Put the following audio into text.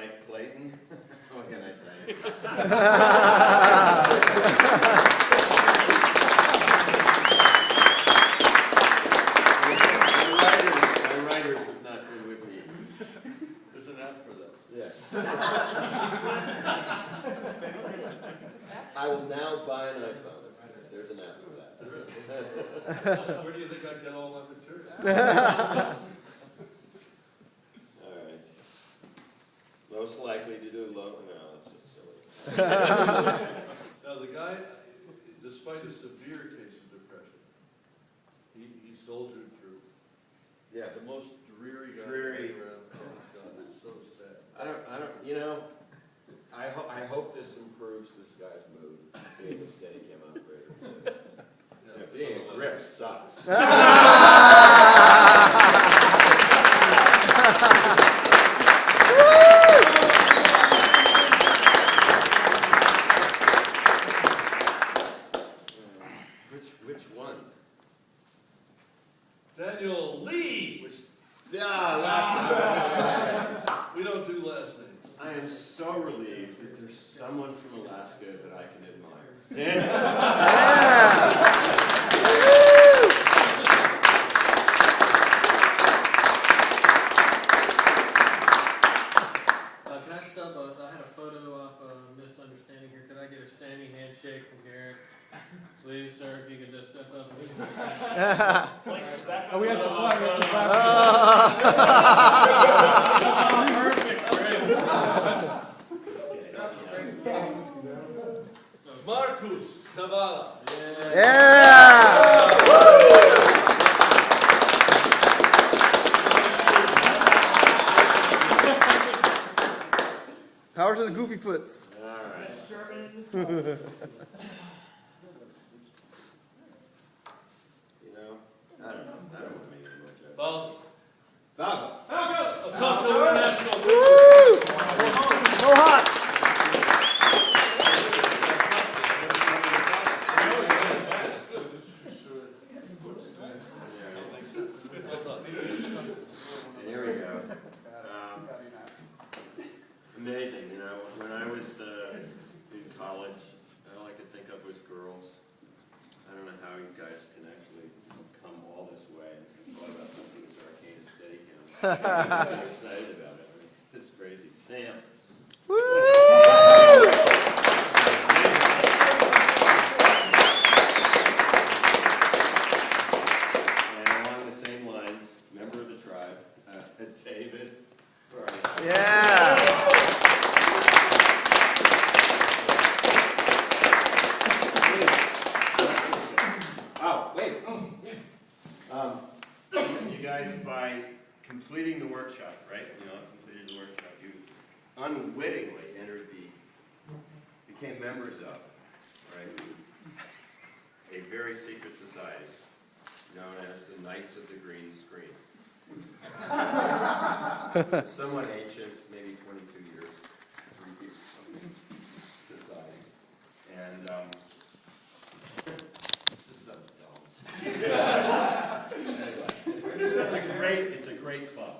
Mike Clayton. What can I say? My writers have not been with me. There's an app for that. Yeah. I will now buy an iPhone. There's an app for that. Where do you think I get all my material? All right. Most likely to do low. No, it's just silly. Now, the guy, despite a severe case of depression, he soldiered through. Yeah. The most dreary guy Dreary. around. Oh, God, it's so sad. I don't, I hope this improves this guy's mood, being a Steadicam operator. Yeah, Being a grip sucks. Which one? Daniel Lee! We don't do last names. I am so relieved that there's someone from Alaska that I can admire. Daniel. Can I stub I had a photo off a misunderstanding here. Could I get a Sammy handshake from Garrett? Please, sir, if you could just step up. Oh, we have to clap. We have to clap. Perfect, great. Marcus Cavala. Yeah! Powers of the Goofy Foots. All right. I don't know. I don't want to make any more jokes. Falco. Falco. Falco International. Woo! So hot. And here we go. Amazing, when I was in college, all I could think of was girls. I don't know how you guys can actually come all this way and thought about something as arcane as Steadicam. I'm excited about it. I mean, this is crazy. Sam. And along the same lines, member of the tribe, David. Yeah. Oh, wait. You guys, by completing the workshop, right? Completed the workshop, you unwittingly became members of, right? A very secret society known as the Knights of the Green Screen. Somewhat ancient, maybe 22 years, 3 years society. And this is so dumb. Anyway, it's a great club.